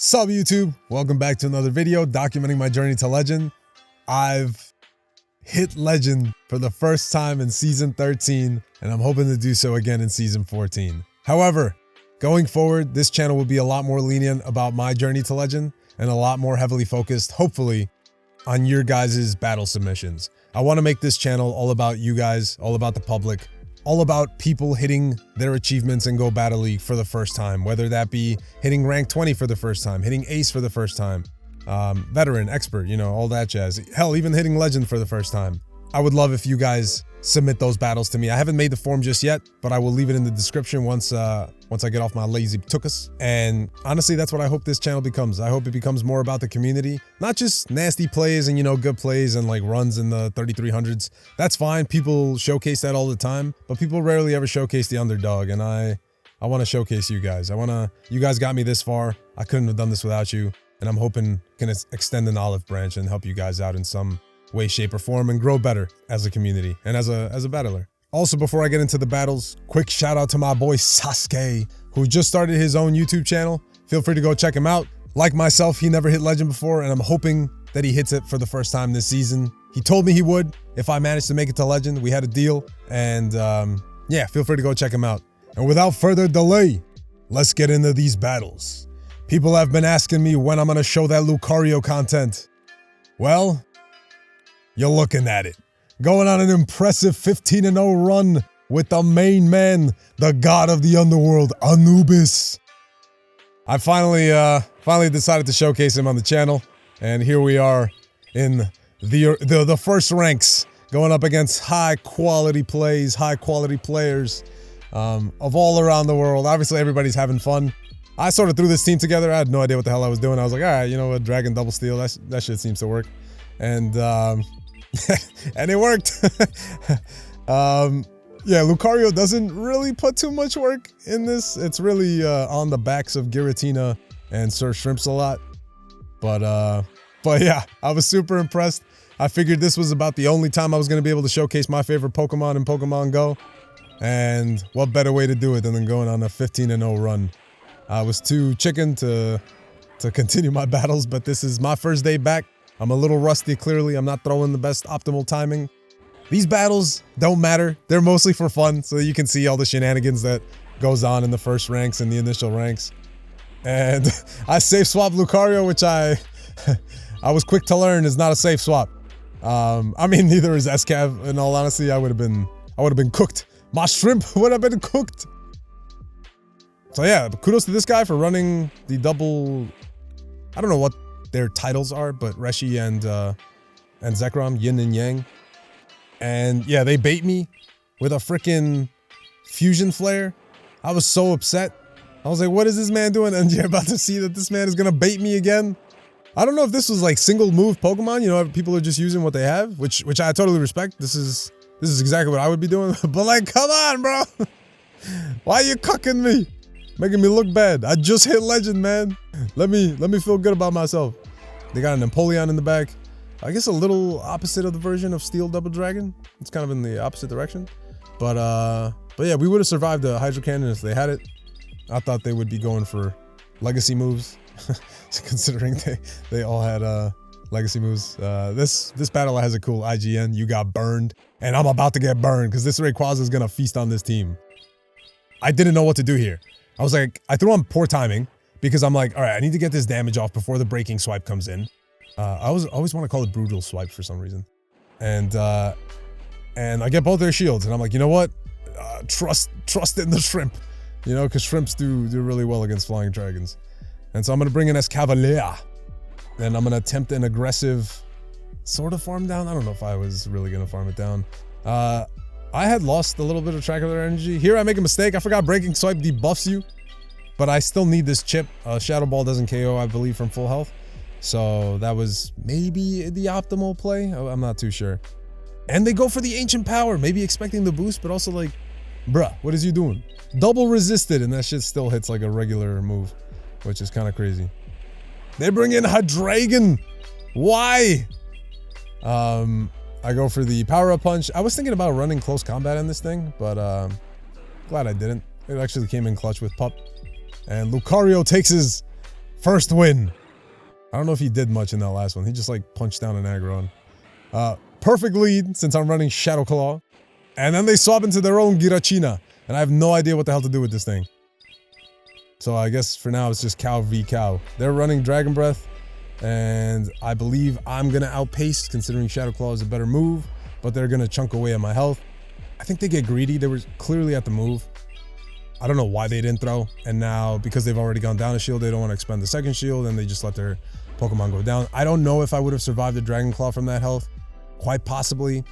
Sup YouTube, welcome back to another video documenting my journey to legend. I've hit legend for the first time in season 13 and I'm hoping to do so again in season 14. However, going forward, this channel will be a lot more lenient about my journey to legend and a lot more heavily focused, hopefully, on your guys' battle submissions. I want to make this channel all about you guys, all about the public, all about people hitting their achievements in Go Battle League for the first time, whether that be hitting rank 20 for the first time, hitting ace for the first time, veteran, expert, you know, all that jazz. Hell, even hitting legend for the first time. I would love if you guys submit those battles to me. I haven't made the form just yet, but I will leave it in the description once I get off my lazy tuchus. And honestly, that's what I hope this channel becomes. I hope it becomes more about the community, not just nasty plays and, you know, good plays and like runs in the 3300s. That's fine. People showcase that all the time, but people rarely ever showcase the underdog. And I want to showcase you guys. You guys got me this far. I couldn't have done this without you. And I'm hoping can extend an olive branch and help you guys out in some way, shape, or form and grow better as a community and as a battler. Also, before I get into the battles, quick shout out to my boy Sasuke, who just started his own YouTube channel. Feel free to go check him out. Like myself, he never hit legend before, and I'm hoping that he hits it for the first time this season. He told me he would if I managed to make it to legend. We had a deal, and yeah, feel free to go check him out. And without further delay, let's get into these battles. People have been asking me when I'm gonna show that Lucario content. Well, you're looking at it. Going on an impressive 15-0 run with the main man, the god of the underworld, Anubis. I finally decided to showcase him on the channel, and here we are in the first ranks, going up against high-quality plays, high-quality players of all around the world. Obviously, everybody's having fun. I sort of threw this team together. I had no idea what the hell I was doing. I was like, all right, you know what, Dragon Double Steal, that shit seems to work. And and it worked. Yeah, Lucario doesn't really put too much work in this. It's really on the backs of Giratina and Sir Shrimps a lot. But yeah, I was super impressed. I figured this was about the only time I was going to be able to showcase my favorite Pokemon in Pokemon Go. And what better way to do it than going on a 15-0 run. I was too chicken to continue my battles, but this is my first day back. I'm a little rusty, clearly. I'm not throwing the best optimal timing. These battles don't matter. They're mostly for fun, so you can see all the shenanigans that goes on in the first ranks and the initial ranks. And I safe swapped Lucario, which I was quick to learn is not a safe swap. I mean, neither is SCAV. In all honesty, I would have been cooked. My shrimp would have been cooked. So yeah, kudos to this guy for running the double. I don't know what their titles are, but Reshi and Zekrom, yin and yang. And yeah, they bait me with a freaking fusion flare. I was so upset. I was like, what is this man doing? And you're about to see that this man is gonna bait me again. I don't know if this was like single move Pokemon, you know, people are just using what they have, which I totally respect. This is exactly what I would be doing. But like, come on, bro. Why are you cucking me? Making me look bad. I just hit legend, man. Let me feel good about myself. They got an Empoleon in the back. I guess a little opposite of the version of Steel Double Dragon. It's kind of in the opposite direction. But yeah, we would have survived the Hydro Cannon if they had it. I thought they would be going for legacy moves, considering they all had legacy moves. This battle has a cool IGN. You got burned, and I'm about to get burned because this Rayquaza is gonna feast on this team. I didn't know what to do here. I was like, I threw on poor timing because I'm like, all right, I need to get this damage off before the breaking swipe comes in. I always want to call it brutal swipe for some reason. And I get both their shields and I'm like, you know what? Trust in the shrimp, you know, because shrimps do really well against flying dragons. And so I'm going to bring in Escavalier and I'm going to attempt an aggressive sort of farm down. I don't know if I was really going to farm it down. I had lost a little bit of track of their energy. Here I make a mistake. I forgot breaking swipe debuffs you, but I still need this chip. Shadow Ball doesn't KO, I believe, from full health. So that was maybe the optimal play. I'm not too sure. And they go for the ancient power, maybe expecting the boost, but also like, bruh, what is you doing? Double resisted, and that shit still hits like a regular move, which is kind of crazy. They bring in Hydreigon. Why? I go for the power-up punch. I was thinking about running close combat in this thing, but glad I didn't. It actually came in clutch with Pup. And Lucario takes his First win. I don't know if he did much in that last one. He just like punched down an Aggron. Perfect lead since I'm running Shadow Claw. And then they swap into their own Giratina. And I have no idea what the hell to do with this thing. So I guess for now it's just cow v cow. They're running Dragon Breath. And I believe I'm going to outpace considering Shadow Claw is a better move. But they're going to chunk away at my health. I think they get greedy. They were clearly at the move. I don't know why they didn't throw. And now because they've already gone down a shield, they don't want to expend the second shield. And they just let their Pokemon go down. I don't know if I would have survived the Dragon Claw from that health. Quite possibly.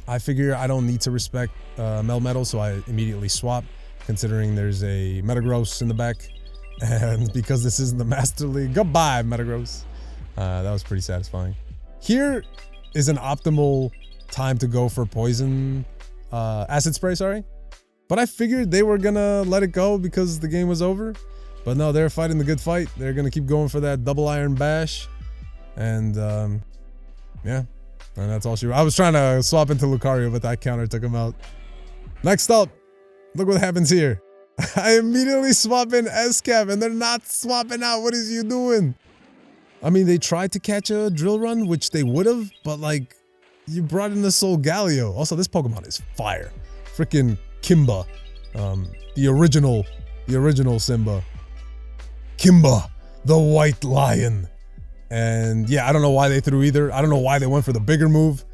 I figure I don't need to respect Melmetal, so I immediately swap, considering there's a Metagross in the back. And because this isn't the Master League, goodbye, Metagross. That was pretty satisfying. Here is an optimal time to go for Poison Acid Spray, sorry. But I figured they were gonna let it go because the game was over. But no, they're fighting the good fight. They're gonna keep going for that double iron bash. And yeah. And that's all she wrote. I was trying to swap into Lucario, but that counter took him out. Next up, look what happens here. I immediately swap in S-Cap and they're not swapping out. What is you doing? I mean, they tried to catch a Drill Run, which they would have, but like, you brought in the Solgaleo. Also, this Pokemon is fire. Freaking Kimba. The original Simba. Kimba, the White Lion. And yeah, I don't know why they threw either. I don't know why they went for the bigger move.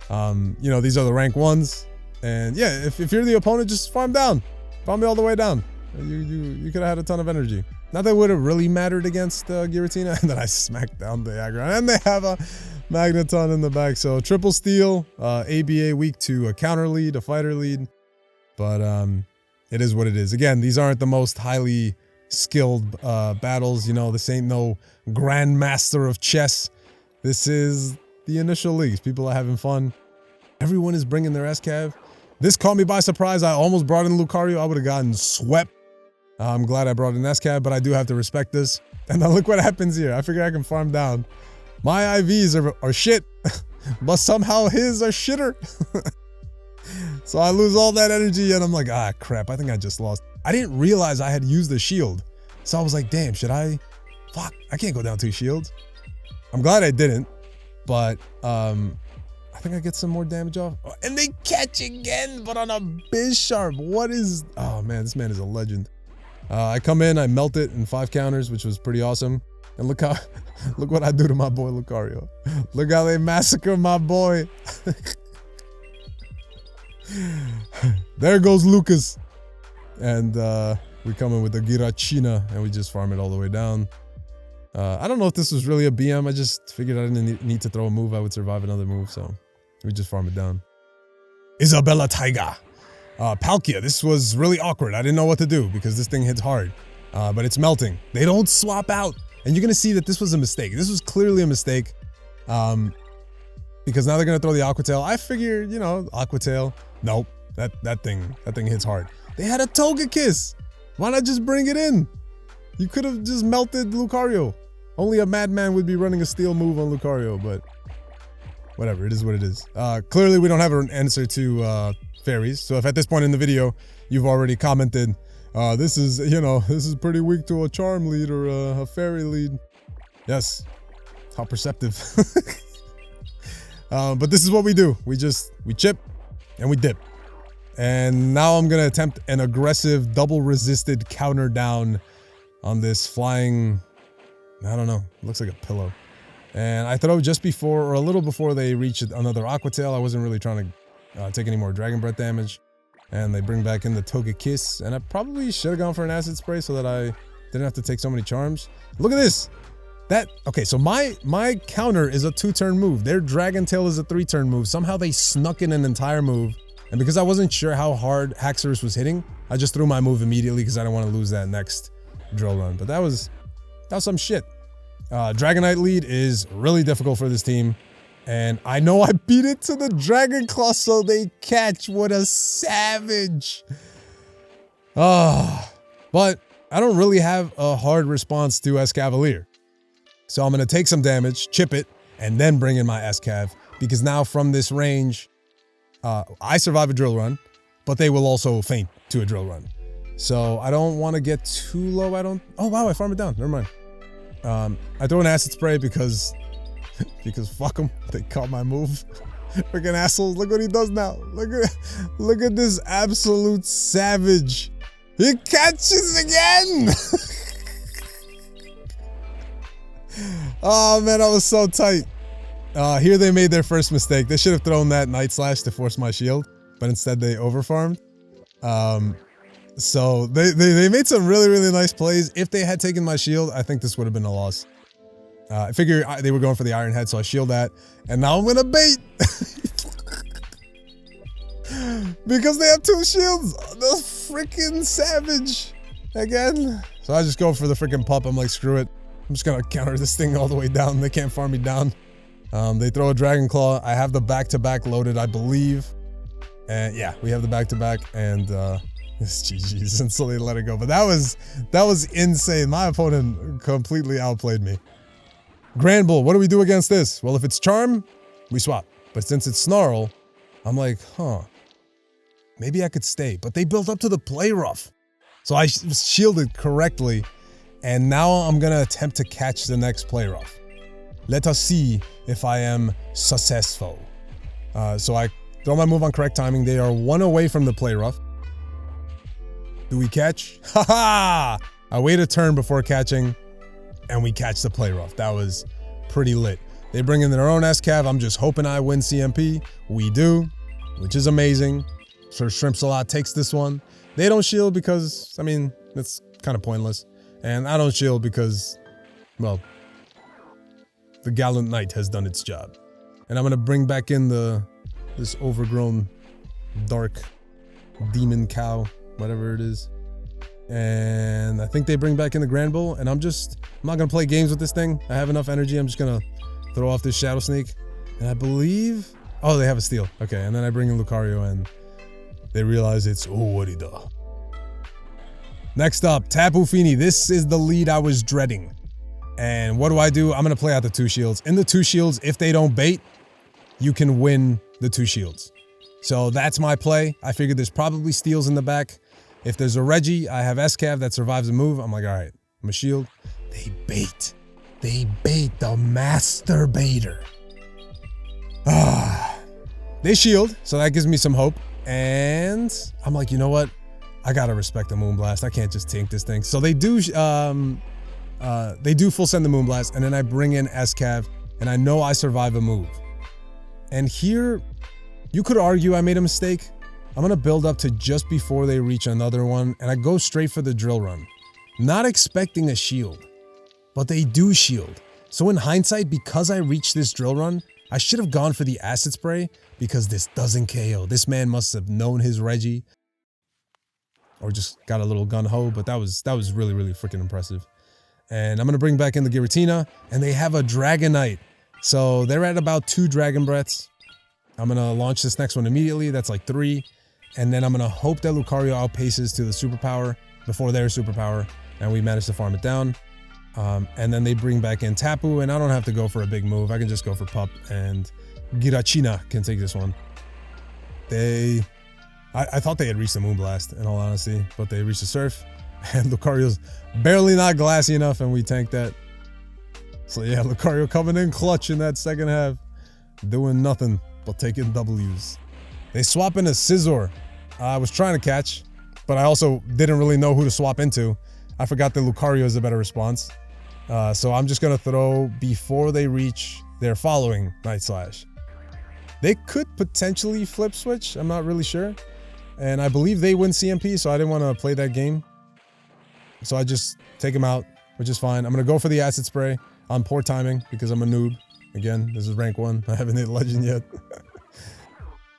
You know, these are the rank ones. And yeah, if you're the opponent, just farm down. Farm me all the way down. You could have had a ton of energy. Not that it would have really mattered against Giratina. And then I smacked down the aggro. And they have a Magneton in the back. So triple steal, ABA weak to a counter lead, a fighter lead. But it is what it is. Again, these aren't the most highly skilled battles. You know, this ain't no grandmaster of chess. This is the initial leagues. People are having fun. Everyone is bringing their S-Cav. This caught me by surprise. I almost brought in Lucario. I would have gotten swept. I'm glad I brought in S-Cav, but I do have to respect this. And then look what happens here. I figure I can farm down. My IVs are shit, but somehow his are shitter. So I lose all that energy and I'm like, ah, crap. I think I just lost. I didn't realize I had used the shield. So I was like, damn, should I? Fuck, I can't go down 2 shields. I'm glad I didn't, but I think I get some more damage off. And they catch again, but on a Bisharp. What is, oh man, this man is a legend. I come in, I melt it in 5 counters, which was pretty awesome. And look what I do to my boy Lucario. Look how they massacre my boy. There goes Lucas. And we come in with the Giratina and we just farm it all the way down. I don't know if this was really a BM. I just figured I didn't need to throw a move. I would survive another move, so we just farm it down. Isabella Taiga. Palkia, this was really awkward. I didn't know what to do because this thing hits hard. But it's melting. They don't swap out. And you're going to see that this was a mistake. This was clearly a mistake. Because now they're going to throw the Aqua Tail. I figured, you know, Aqua Tail. Nope. That thing hits hard. They had a Togekiss. Why not just bring it in? You could have just melted Lucario. Only a madman would be running a steel move on Lucario, but whatever, it is what it is. Clearly we don't have an answer to fairies. So if at this point in the video, you've already commented, this is, you know, this is pretty weak to a charm lead or a fairy lead. Yes, how perceptive. But this is what we do. We chip and we dip. And now I'm going to attempt an aggressive double resisted counter down on this flying, I don't know, looks like a pillow. And I throw just before or a little before they reach another Aqua Tail. I wasn't really trying to take any more Dragon Breath damage. And they bring back in the Togekiss. And I probably should have gone for an Acid Spray so that I didn't have to take so many charms. Look at this. Okay, so my counter is a 2-turn move. Their Dragon Tail is a 3-turn move. Somehow they snuck in an entire move. And because I wasn't sure how hard Haxorus was hitting, I just threw my move immediately because I didn't want to lose that next drill run. But that was some shit. Dragonite lead is really difficult for this team. And I know I beat it to the Dragon Claw so they catch. What a savage. But I don't really have a hard response to Escavalier. So I'm going to take some damage, chip it, and then bring in my S-Cav. Because now from this range, I survive a drill run, but they will also faint to a drill run. So I don't want to get too low. Oh wow, I farmed it down. Never mind. I throw an acid spray because fuck them. They caught my move. Freaking assholes. Look what he does now. Look at this absolute savage. He catches again. Oh man, I was so tight. Here they made their first mistake. They should have thrown that Night Slash to force my shield, but instead they overfarmed. So they made some really nice plays. If they had taken my shield, I think this would have been a loss. I figure they were going for the Iron Head, so I shield that. And now I'm gonna bait. Because they have 2 shields. The freaking savage. Again. So I just go for the freaking pup. I'm like, screw it. I'm just gonna counter this thing all the way down. They can't farm me down. They throw a Dragon Claw. I have the back-to-back loaded, I believe. And yeah, we have the back-to-back, and it's GG's, and so they let it go. But that was insane. My opponent completely outplayed me. Grand Bull, what do we do against this? Well, if it's Charm, we swap. But since it's Snarl, I'm like, huh, maybe I could stay. But they built up to the Play Rough. So I was shielded correctly, and now I'm gonna attempt to catch the next Play Rough. Let us see if I am successful. So I throw my move on correct timing. They are 1 away from the Play Rough. Do we catch? Haha! I wait a turn before catching, and we catch the Play Rough. That was pretty lit. They bring in their own SCAV. I'm just hoping I win CMP. We do, which is amazing. Sir Shrimps-a-Lot takes this one. They don't shield because, I mean, that's kind of pointless. And I don't shield because, well, the Gallant Knight has done its job. And I'm going to bring back in this overgrown dark demon cow, whatever it is. And I think they bring back in the Grand Bull, and I'm not gonna play games with this thing. I have enough energy. I'm just gonna throw off this Shadow Sneak. And I believe, oh, they have a steal. Okay, and then I bring in Lucario, and they realize it's Owarida. Next up, Tapu Fini. This is the lead I was dreading. And what do? I'm gonna play out the 2 shields. In the 2 shields, if they don't bait, you can win the 2 shields. So that's my play. I figured there's probably steals in the back. If there's a Reggie, I have SCAV that survives a move. I'm like, all right, I'm a shield. They bait. They bait the master baiter. They shield, so that gives me some hope. And I'm like, you know what? I gotta respect the Moonblast. I can't just tank this thing. So they do full send the Moonblast, and then I bring in SCAV, and I know I survive a move. And here, you could argue I made a mistake. I'm gonna build up to just before they reach another one, and I go straight for the drill run. Not expecting a shield, but they do shield. So in hindsight, because I reached this drill run, I should have gone for the acid spray because this doesn't KO. This man must have known his Reggie, or just got a little gun ho, but that was really freaking impressive. And I'm gonna bring back in the Giratina, and they have a Dragonite. So they're at about 2 Dragon Breaths. I'm gonna launch this next one immediately. That's like 3. And then I'm gonna hope that Lucario outpaces to the superpower before their superpower, and we manage to farm it down. And then they bring back in Tapu, and I don't have to go for a big move. I can just go for Pup, and Giratina can take this one. I thought they had reached the Moonblast, in all honesty, but they reached the Surf, and Lucario's barely not glassy enough, and we tanked that. So yeah, Lucario coming in clutch in that second half, doing nothing but taking W's. They swap in a Scizor. I was trying to catch, but I also didn't really know who to swap into. I forgot that Lucario is a better response. So I'm just gonna throw before they reach their following Night Slash. They could potentially flip switch, I'm not really sure. And I believe they win CMP, so I didn't want to play that game. So I just take him out, which is fine. I'm gonna go for the acid spray on poor timing because I'm a noob. Again, this is rank 1. I haven't hit legend yet.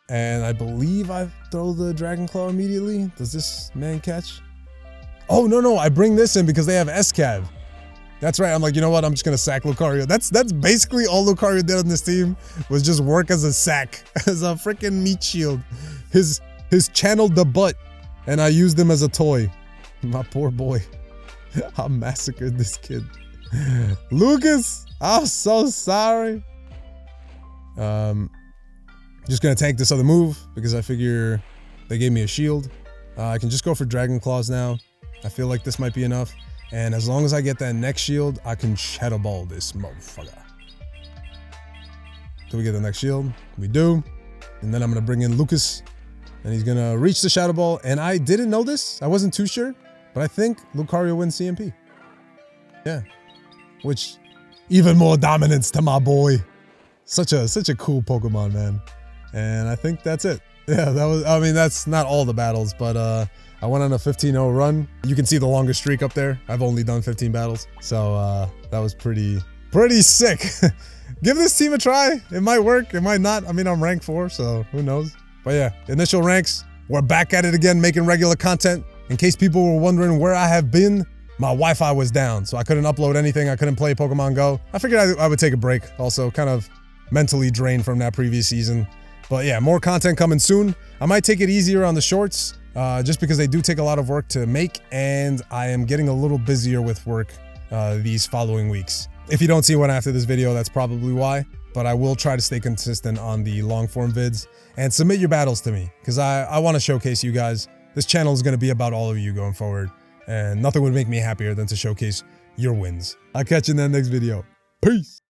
And I believe I throw the Dragon Claw immediately. Does this man catch? Oh, no, I bring this in because they have SCAV. That's right, I'm like, you know what, I'm just gonna sack Lucario. That's basically all Lucario did on this team, was just work as a sack, as a freaking meat shield. His channeled the butt, and I used him as a toy. My poor boy. I massacred this kid. Lucas, I'm so sorry. Just gonna tank this other move because I figure they gave me a shield. I can just go for Dragon Claws now. I feel like this might be enough. And as long as I get that next shield, I can shadow ball this motherfucker. Do we get the next shield? We do. And then I'm going to bring in Lucas. And he's going to reach the shadow ball. And I didn't know this. I wasn't too sure. But I think Lucario wins CMP. Yeah. Which, even more dominance to my boy. Such a cool Pokemon, man. And I think that's it. Yeah, that was, I mean, that's not all the battles, but I went on a 15-0 run. You can see the longest streak up there. I've only done 15 battles. So that was pretty sick. Give this team a try. It might work. It might not. I mean, I'm rank 4, so who knows? But yeah, initial ranks. We're back at it again, making regular content. In case people were wondering where I have been, my Wi-Fi was down, so I couldn't upload anything. I couldn't play Pokemon Go. I figured I would take a break. Also, kind of mentally drained from that previous season. But yeah, more content coming soon. I might take it easier on the shorts, just because they do take a lot of work to make, and I am getting a little busier with work these following weeks. If you don't see one after this video, that's probably why. But I will try to stay consistent on the long form vids and submit your battles to me, because I want to showcase you guys. This channel is going to be about all of you going forward, and nothing would make me happier than to showcase your wins. I'll catch you in the next video. Peace.